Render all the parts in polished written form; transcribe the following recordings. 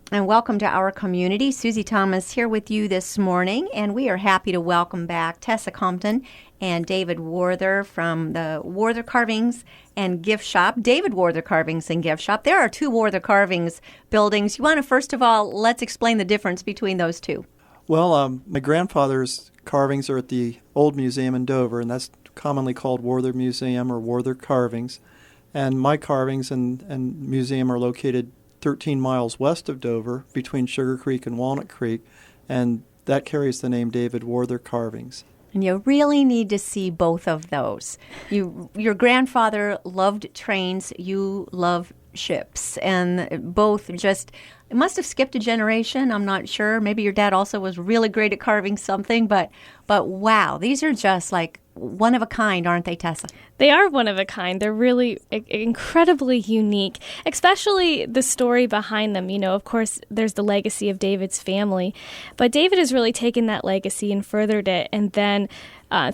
And welcome to our community. Susie Thomas here with you this morning, and we are happy to welcome back Tessa Compton and David Warther from the Warther Carvings and Gift Shop. David Warther Carvings and Gift Shop. There are two Warther Carvings buildings. You want to, first of all, let's explain the difference between those two. Well, my grandfather's carvings are at the old museum in Dover, and that's commonly called Warther Museum or Warther Carvings. And my carvings and museum are located 13 miles west of Dover between Sugar Creek and Walnut Creek, and that carries the name David Warther Carvings. And you really need to see both of those. Your grandfather loved trains, you love ships, and both just, it must have skipped a generation, I'm not sure. Maybe your dad also was really great at carving something, but wow, these are just like one of a kind, aren't they, Tessa? They are one of a kind. They're really incredibly unique, especially the story behind them. You know, of course, there's the legacy of David's family, but David has really taken that legacy and furthered it, and then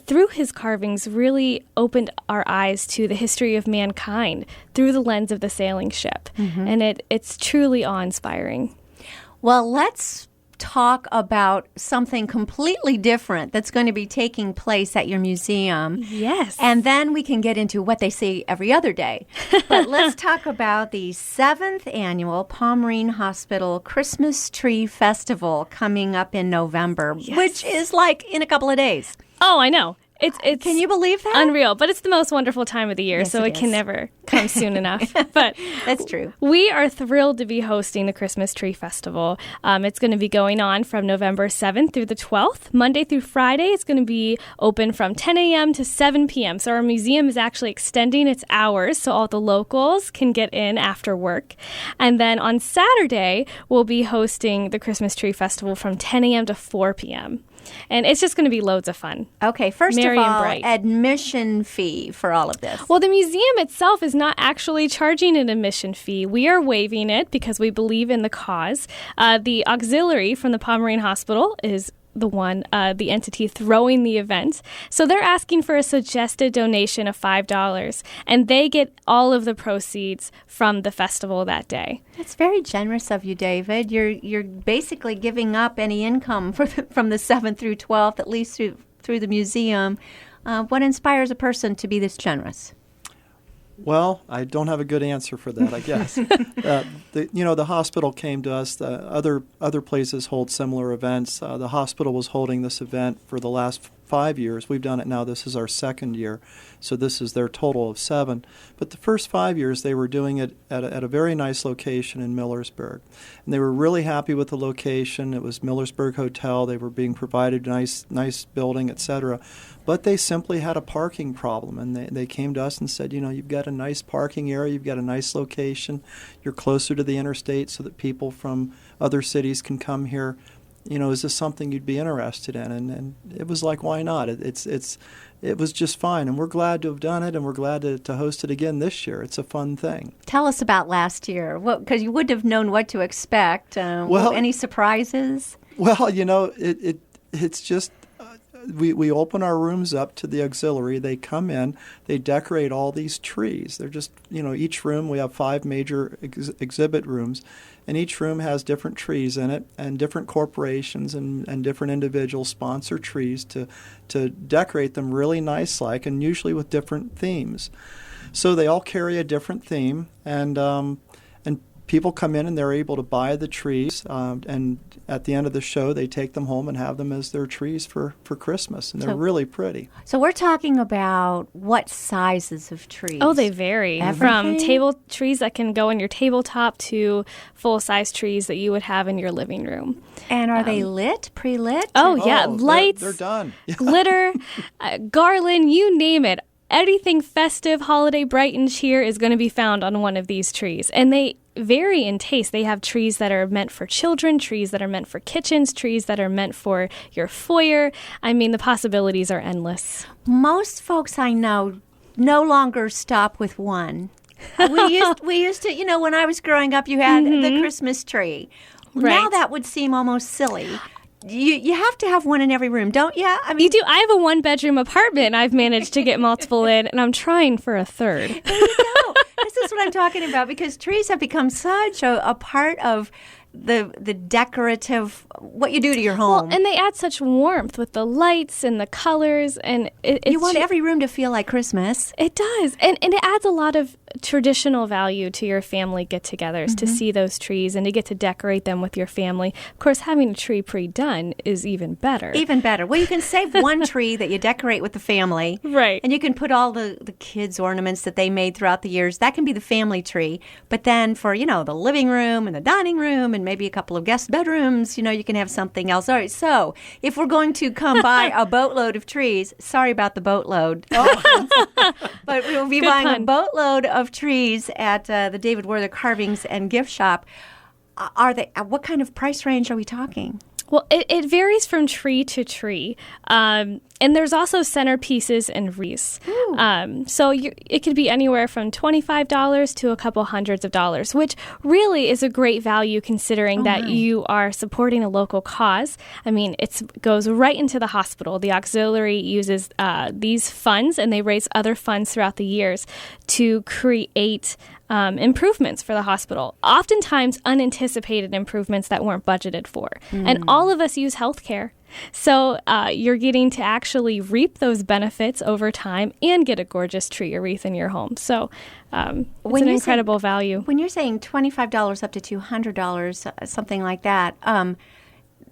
through his carvings really opened our eyes to the history of mankind through the lens of the sailing ship. Mm-hmm. And it's truly awe-inspiring. Well, let's talk about something completely different that's going to be taking place at your museum. Yes. And then we can get into what they say every other day. But let's talk about the 7th annual Pomerene Hospital Christmas Tree Festival coming up in November, yes, which is like in a couple of days. Oh, I know. It's Can you believe that? Unreal, but it's the most wonderful time of the year, yes, so it can never come soon enough. But that's true. We are thrilled to be hosting the Christmas Tree Festival. It's going to be going on from November 7th through the 12th. Monday through Friday, it's going to be open from 10 a.m. to 7 p.m. So our museum is actually extending its hours so all the locals can get in after work. And then on Saturday, we'll be hosting the Christmas Tree Festival from 10 a.m. to 4 p.m. And it's just going to be loads of fun. Okay, first Merry of all, and bright. Admission fee for all of this. Well, the museum itself is not actually charging an admission fee. We are waiving it because we believe in the cause. The auxiliary from the Pomerene Hospital is the entity throwing the event. So they're asking for a suggested donation of $5, and they get all of the proceeds from the festival that day. That's very generous of you, David. You're basically giving up any income from the 7th through 12th, at least through the museum. What inspires a person to be this generous? Well, I don't have a good answer for that, I guess. The hospital came to us. Other places hold similar events. The hospital was holding this event for the last 5 years. We've done it now. This is our 2nd year, so this is their total of 7. But the first 5 years, they were doing it at a very nice location in Millersburg. And they were really happy with the location. It was Millersburg Hotel. They were being provided nice building, etc. But they simply had a parking problem, and they came to us and said, you've got a nice parking area, you've got a nice location, you're closer to the interstate so that people from other cities can come here. Is this something you'd be interested in? And it was like, why not? It was just fine, and we're glad to have done it, and we're glad to host it again this year. It's a fun thing. Tell us about last year, because you wouldn't have known what to expect. Any surprises? Well, it's just... We open our rooms up to the auxiliary. They come in. They decorate all these trees. They're just, each room, we have 5 major exhibit rooms, and each room has different trees in it, and different corporations and different individuals sponsor trees to decorate them really nice-like, and usually with different themes. So they all carry a different theme, and people come in and they're able to buy the trees, and at the end of the show, they take them home and have them as their trees for Christmas, and they're really pretty. So we're talking about what sizes of trees? Oh, they vary. Everything? From table trees that can go on your tabletop to full-size trees that you would have in your living room. And are they lit, pre-lit? Oh, yeah. Lights, they're done. glitter, garland, you name it. Anything festive, holiday, bright and cheer is going to be found on one of these trees. And they vary in taste. They have trees that are meant for children, trees that are meant for kitchens, trees that are meant for your foyer. I mean, the possibilities are endless. Most folks I know no longer stop with one. We used to, when I was growing up, you had the Christmas tree. Right. Now that would seem almost silly. You have to have one in every room, don't you? I mean, you do. I have a 1-bedroom apartment, and I've managed to get multiple in, and I'm trying for a 3rd. There you go. This is what I'm talking about, because trees have become such a part of the decorative, what you do to your home. Well, and they add such warmth with the lights and the colors, and you want every room to feel like Christmas. It does, and it adds a lot of traditional value to your family get-togethers to see those trees and to get to decorate them with your family. Of course, having a tree pre-done is even better. Even better. Well, you can save one tree that you decorate with the family. Right. And you can put all the kids' ornaments that they made throughout the years. That can be the family tree. But then for, the living room and the dining room and maybe a couple of guest bedrooms, you can have something else. All right, so if we're going to come buy a boatload of trees, sorry about the boatload. But we will be buying a boatload of trees at the David Werther Carvings and Gift Shop. What kind of price range are we talking? Well, it varies from tree to tree. And there's also centerpieces and wreaths. So it could be anywhere from $25 to a couple hundreds of dollars, which really is a great value considering that you are supporting a local cause. I mean, it goes right into the hospital. The auxiliary uses these funds, and they raise other funds throughout the years to create improvements for the hospital, oftentimes unanticipated improvements that weren't budgeted for. And all of us use healthcare. So you're getting to actually reap those benefits over time and get a gorgeous tree or wreath in your home. So it's an incredible value. When you're saying $25 up to $200, something like that,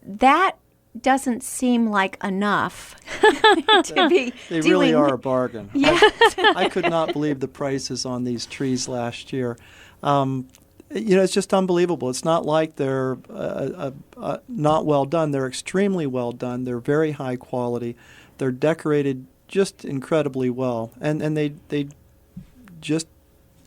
that doesn't seem like enough to be They doing. really are a bargain. Yeah. I could not believe the prices on these trees last year. It's just unbelievable. It's not like they're not well done. They're extremely well done. They're very high quality. They're decorated just incredibly well. And they just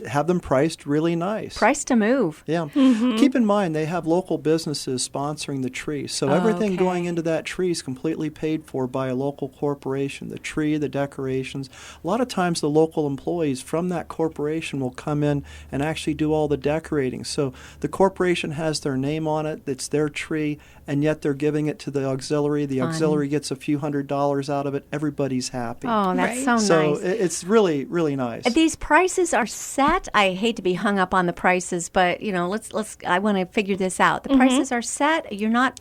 have them priced really nice. Price to move. Yeah. Keep in mind, they have local businesses sponsoring the tree. So everything going into that tree is completely paid for by a local corporation. The tree, the decorations. A lot of times the local employees from that corporation will come in and actually do all the decorating. So the corporation has their name on it. It's their tree, and yet they're giving it to the auxiliary. The auxiliary gets a few $100s out of it. Everybody's happy. Oh, that's so nice. So it's really, really nice. These prices are set. I hate to be hung up on the prices, but let's. I want to figure this out. The prices are set. You're not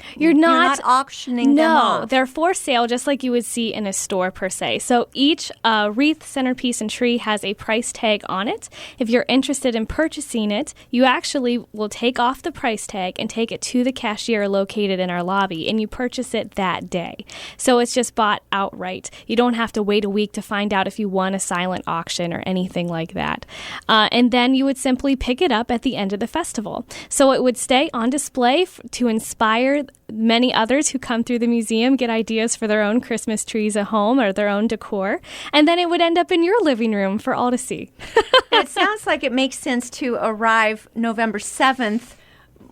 auctioning them off. No, they're for sale, just like you would see in a store per se. So each wreath, centerpiece, and tree has a price tag on it. If you're interested in purchasing it, you actually will take off the price tag and take it to the cashier located in our lobby, and you purchase it that day. So it's just bought outright. You don't have to wait a week to find out if you won a silent auction or anything like that. And then you would simply pick it up at the end of the festival. So it would stay on display to inspire many others who come through the museum, get ideas for their own Christmas trees at home or their own decor. And then it would end up in your living room for all to see. It sounds like it makes sense to arrive November 7th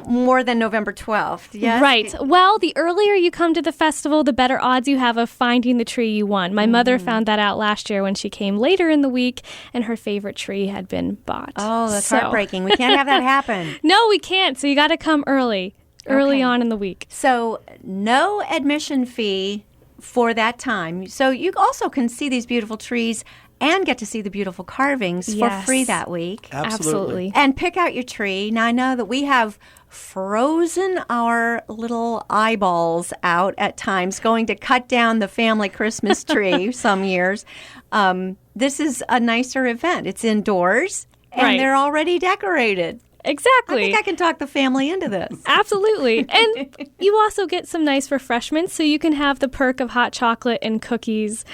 more than November 12th, yes? Right. Well, the earlier you come to the festival, the better odds you have of finding the tree you want. My mother found that out last year when she came later in the week, and her favorite tree had been bought. Oh, that's heartbreaking. We can't have that happen. No, we can't. So you got to come early on in the week. So no admission fee for that time. So you also can see these beautiful trees and get to see the beautiful carvings for free that week. Absolutely. And pick out your tree. Now, I know that we have frozen our little eyeballs out at times going to cut down the family Christmas tree some years. This is a nicer event. It's indoors, and they're already decorated. Exactly. I think I can talk the family into this. Absolutely. And you also get some nice refreshments, so you can have the perk of hot chocolate and cookies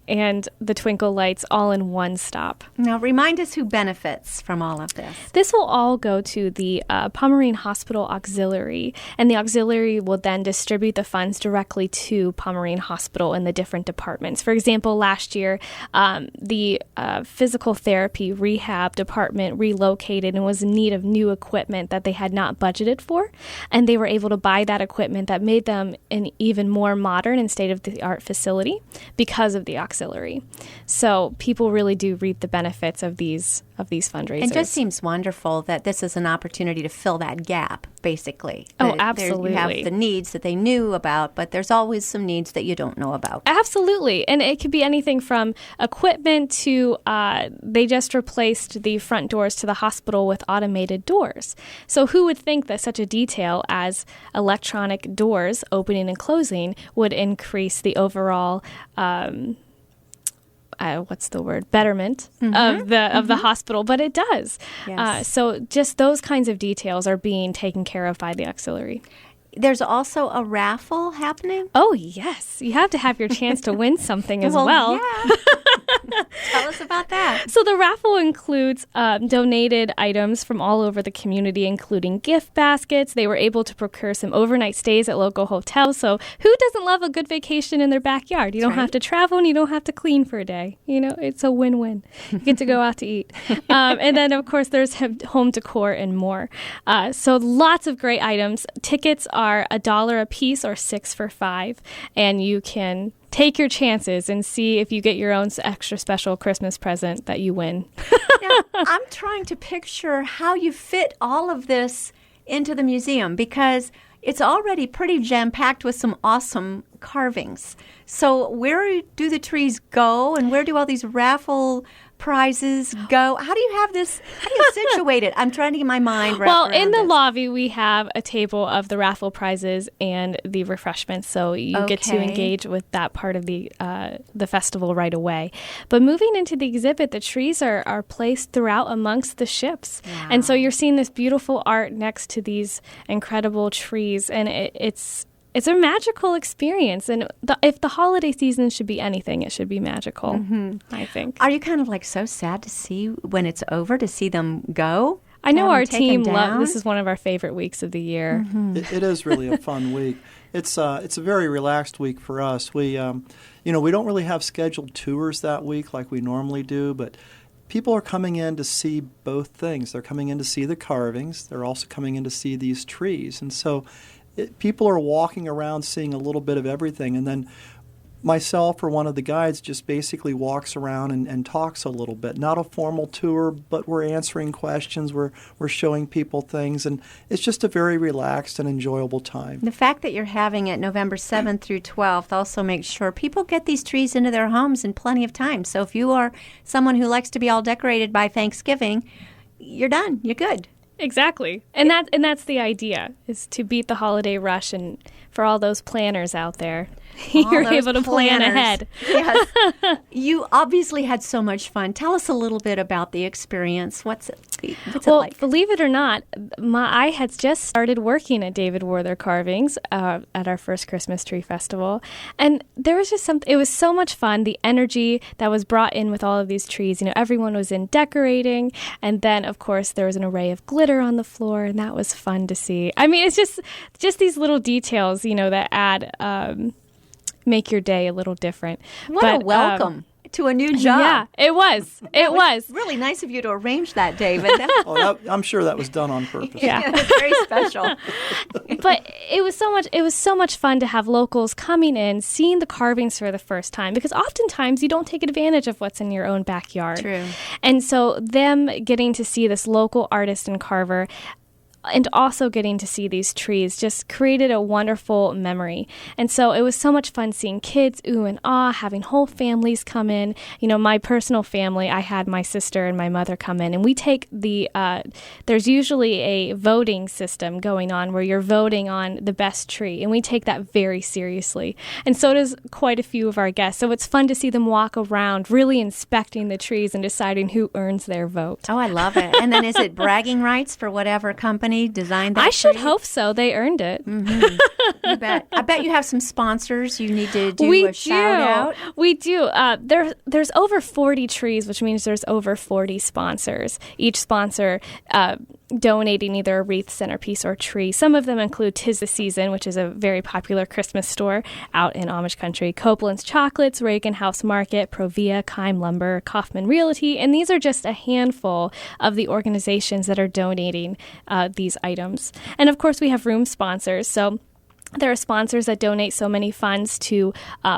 and the twinkle lights all in one stop. Now, remind us who benefits from all of this. This will all go to the Pomerene Hospital Auxiliary, and the auxiliary will then distribute the funds directly to Pomerene Hospital in the different departments. For example, last year, the physical therapy rehab department relocated and was in need of new equipment that they had not budgeted for, and they were able to buy that equipment that made them an even more modern and state-of-the-art facility because of the auxiliary. auxiliary. So people really do reap the benefits of these fundraisers. It just seems wonderful that this is an opportunity to fill that gap, basically. Oh, That absolutely. You have the needs that they knew about, but there's always some needs that you don't know about. Absolutely. And it could be anything from equipment to they just replaced the front doors to the hospital with automated doors. So who would think that such a detail as electronic doors opening and closing would increase the overall betterment of the hospital, but it does. Yes. So just those kinds of details are being taken care of by the auxiliary. There's also a raffle happening? Oh, yes. You have to have your chance to win something as well. Yeah. Tell us about that. So the raffle includes donated items from all over the community, including gift baskets. They were able to procure some overnight stays at local hotels. So who doesn't love a good vacation in their backyard? You don't have to travel and you don't have to clean for a day. It's a win-win. You get to go out to eat. And then, of course, there's home decor and more. So lots of great items. Tickets are $1 a piece or 6 for $5. And you can take your chances and see if you get your own extra special Christmas present that you win. Now, I'm trying to picture how you fit all of this into the museum because it's already pretty jam-packed with some awesome carvings. So where do the trees go and where do all these raffle prizes go? How do you situate it? I'm trying to get my mind wrapped Well, around in the this. lobby, we have a table of the raffle prizes and the refreshments, so you get to engage with that part of the festival right away. But moving into the exhibit, the trees are placed throughout amongst the ships. Wow. And so you're seeing this beautiful art next to these incredible trees, and it's a magical experience. And if the holiday season should be anything, it should be magical, I think. Are you kind of so sad to see when it's over, to see them go? I know Have them our taken team down? this is one of our favorite weeks of the year. It is really a fun week. It's a very relaxed week for us. We we don't really have scheduled tours that week like we normally do, but people are coming in to see both things. They're coming in to see the carvings. They're also coming in to see these trees. And so people are walking around seeing a little bit of everything. And then myself or one of the guides just basically walks around and talks a little bit. Not a formal tour, but we're answering questions. We're showing people things. And it's just a very relaxed and enjoyable time. The fact that you're having it November 7th through 12th also makes sure people get these trees into their homes in plenty of time. So if you are someone who likes to be all decorated by Thanksgiving, you're done. You're good. Exactly. And that's the idea, is to beat the holiday rush. And for all those planners out there, you're those able to plan planners. ahead. Yes. You obviously had so much fun. Tell us a little bit about the experience. What's it like? Believe it or not, I had just started working at David Werther Carvings at our first Christmas tree festival. And there was just it was so much fun, the energy that was brought in with all of these trees. Everyone was in decorating. And then, of course, there was an array of glitter on the floor, and that was fun to see. I mean, it's just these little details, that add... make your day a little different. What a welcome to a new job. Yeah, it was. It was. Really nice of you to arrange that, David. I'm sure that was done on purpose. Yeah. It's very special. But it was so much fun to have locals coming in, seeing the carvings for the first time, because oftentimes you don't take advantage of what's in your own backyard. True. And so them getting to see this local artist and carver and also getting to see these trees just created a wonderful memory. And so it was so much fun seeing kids ooh and ah, having whole families come in. My personal family, I had my sister and my mother come in, and we take there's usually a voting system going on where you're voting on the best tree, and we take that very seriously. And so does quite a few of our guests. So it's fun to see them walk around really inspecting the trees and deciding who earns their vote. Oh, I love it. And then is it bragging rights for whatever company designed that I should tree? hope so. They earned it. You bet. I bet you have some sponsors you need to do a shout out. We do. There's over 40 trees, which means there's over 40 sponsors. Each sponsor donating either a wreath, centerpiece, or tree. Some of them include 'Tis the Season, which is a very popular Christmas store out in Amish country, Copeland's Chocolates, Reagan House Market, Provia, Kime Lumber, Kaufman Realty, and these are just a handful of the organizations that are donating these items. And of course, we have room sponsors. So There are sponsors that donate so many funds to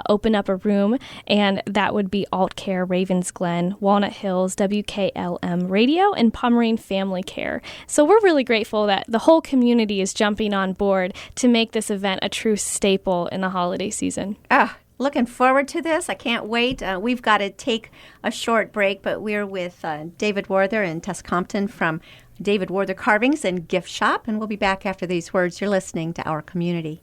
open up a room, and that would be Alt Care, Ravens Glen, Walnut Hills, WKLM Radio, and Pomeranian Family Care. So we're really grateful that the whole community is jumping on board to make this event a true staple in the holiday season. Looking forward to this. I can't wait. We've got to take a short break, but we're with David Werther and Tess Compton from David Werther Carvings and Gift Shop, and we'll be back after these words. You're listening to Our Community.